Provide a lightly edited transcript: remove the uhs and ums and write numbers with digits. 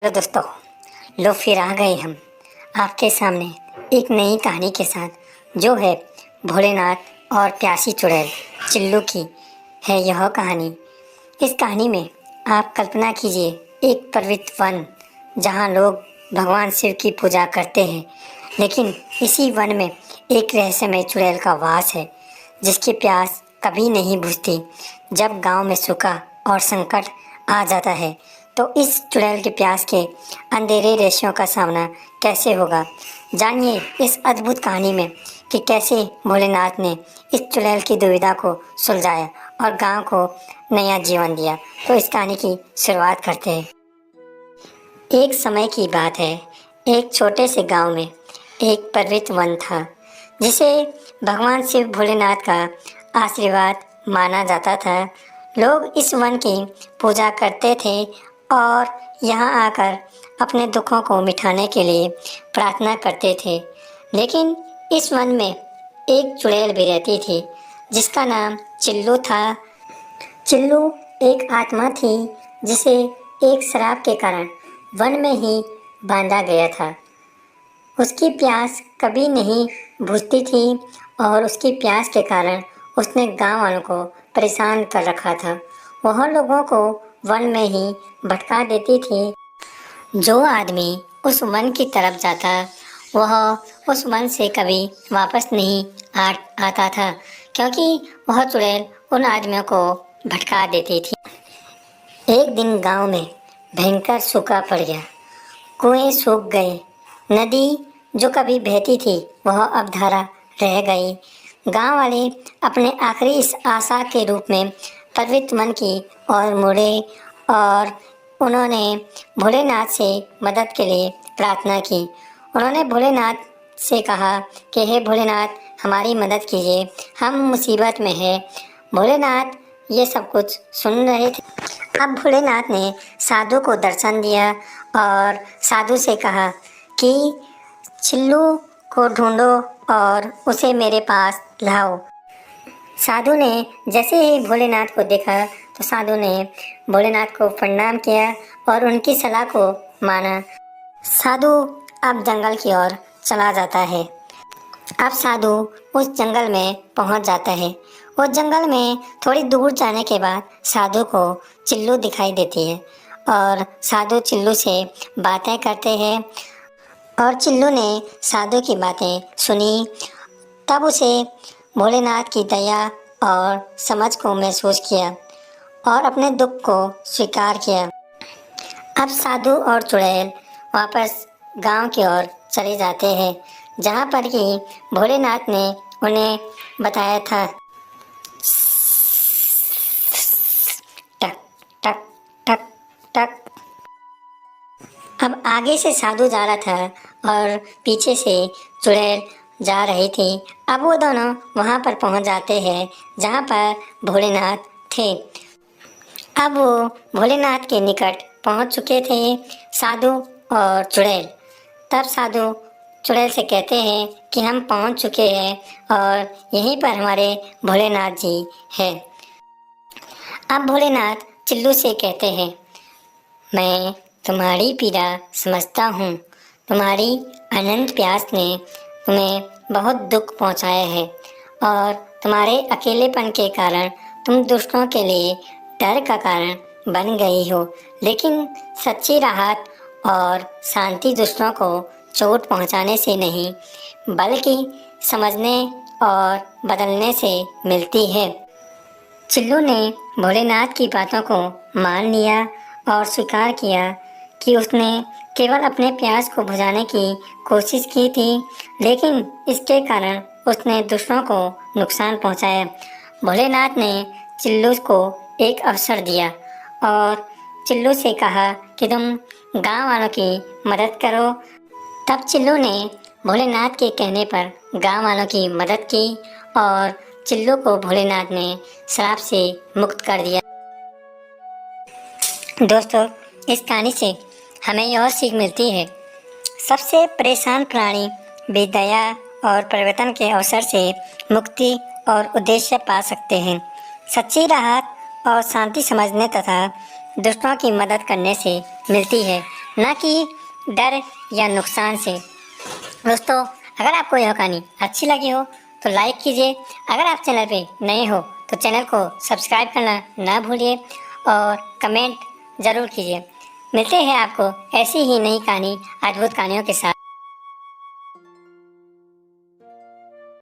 तो दोस्तों, लो फिर आ गए हम आपके सामने एक नई कहानी के साथ, जो है भोलेनाथ और प्यासी चुड़ैल चिल्लू की है यह कहानी। इस कहानी में आप कल्पना कीजिए एक पवित्र वन, जहाँ लोग भगवान शिव की पूजा करते हैं, लेकिन इसी वन में एक रहस्यमय चुड़ैल का वास है, जिसकी प्यास कभी नहीं बुझती। जब गांव में सूखा और संकट आ जाता है, तो इस चुड़ैल की प्यास के अंधेरे रहस्यों का सामना कैसे होगा। जानिए इस अद्भुत कहानी में कि कैसे भोलेनाथ ने इस चुड़ैल की दुविधा को सुलझाया और गांव को नया जीवन दिया। तो इस कहानी की शुरुआत करते हैं। एक समय की बात है, एक छोटे से गांव में एक पवित्र वन था, जिसे भगवान शिव भोलेनाथ का आशीर्वाद माना जाता था। लोग इस वन की पूजा करते थे और यहाँ आकर अपने दुखों को मिटाने के लिए प्रार्थना करते थे। लेकिन इस वन में एक चुड़ैल भी रहती थी, जिसका नाम चिल्लू था। चिल्लू एक आत्मा थी, जिसे एक श्राप के कारण वन में ही बांधा गया था। उसकी प्यास कभी नहीं बुझती थी और उसकी प्यास के कारण उसने गांव वालों को परेशान कर रखा था। वह लोगों को वन में ही भटका देती थी। जो आदमी उस वन की तरफ जाता, वह उस वन से कभी वापस नहीं आता था, क्योंकि वह चुड़ैल उन आदमियों को भटका देती थी। एक दिन गांव में भयंकर सूखा पड़ गया। कुएं सूख गए, नदी जो कभी बहती थी वह अब धारा रह गई। गांव वाले अपने आखिरी इस आशा के रूप में पवित्र वन की ओर मुड़े और उन्होंने भोलेनाथ से मदद के लिए प्रार्थना की। उन्होंने भोलेनाथ से कहा कि हे भोलेनाथ, हमारी मदद कीजिए, हम मुसीबत में हैं। भोलेनाथ ये सब कुछ सुन रहे थे। अब भोलेनाथ ने साधु को दर्शन दिया और साधु से कहा कि चिल्लू को ढूंढो और उसे मेरे पास लाओ। साधु ने जैसे ही भोलेनाथ को देखा, तो साधु ने भोलेनाथ को प्रणाम किया और उनकी सलाह को माना। साधु अब जंगल की ओर चला जाता है। अब साधु उस जंगल में पहुंच जाता है। उस जंगल में थोड़ी दूर जाने के बाद साधु को चिल्लू दिखाई देती है और साधु चिल्लू से बातें करते हैं और चिल्लू ने साधु की बातें सुनी। तब उसे भोलेनाथ की दया और समझ को महसूस किया और अपने दुख को स्वीकार किया। अब साधु और चुड़ैल वापस गांव की ओर चले जाते हैं, जहां पर कि भोलेनाथ ने उन्हें बताया था। टक टक टक टक। अब आगे से साधु जा रहा था और पीछे से चुड़ैल जा रही थी। अब वो दोनों वहां पर पहुंच जाते हैं जहां पर भोलेनाथ थे। अब वो भोलेनाथ के निकट पहुंच चुके थे, साधु और चुड़ैल। तब साधु चुड़ैल से कहते हैं कि हम पहुंच चुके हैं और यहीं पर हमारे भोलेनाथ जी हैं। अब भोलेनाथ चिल्लू से कहते हैं, मैं तुम्हारी पीड़ा समझता हूँ। तुम्हारी अनंत प्यास ने तुम्हें बहुत दुख पहुँचाया है और तुम्हारे अकेलेपन के कारण तुम दूसरों के लिए डर का कारण बन गई हो। लेकिन सच्ची राहत और शांति दूसरों को चोट पहुँचाने से नहीं, बल्कि समझने और बदलने से मिलती है। चिल्लू ने भोलेनाथ की बातों को मान लिया और स्वीकार किया कि उसने केवल अपने प्यास को बुझाने की कोशिश की थी, लेकिन इसके कारण उसने दूसरों को नुकसान पहुंचाया। भोलेनाथ ने चिल्लू को एक अवसर दिया और चिल्लू से कहा कि तुम गांव वालों की मदद करो। तब चिल्लू ने भोलेनाथ के कहने पर गांव वालों की मदद की और चिल्लू को भोलेनाथ ने श्राप से मुक्त कर दिया। दोस्तों, इस कहानी से हमें यह सीख मिलती है, सबसे परेशान प्राणी भी दया और परिवर्तन के अवसर से मुक्ति और उद्देश्य पा सकते हैं। सच्ची राहत और शांति समझने तथा दूसरों की मदद करने से मिलती है। ना कि डर या नुकसान से। दोस्तों, अगर आपको यह कहानी अच्छी लगी हो तो लाइक कीजिए। अगर आप चैनल पे नए हो तो चैनल को सब्सक्राइब करना ना भूलिए और कमेंट ज़रूर कीजिए। मिलते हैं आपको ऐसी ही नई कहानी, अद्भुत कहानियों के साथ।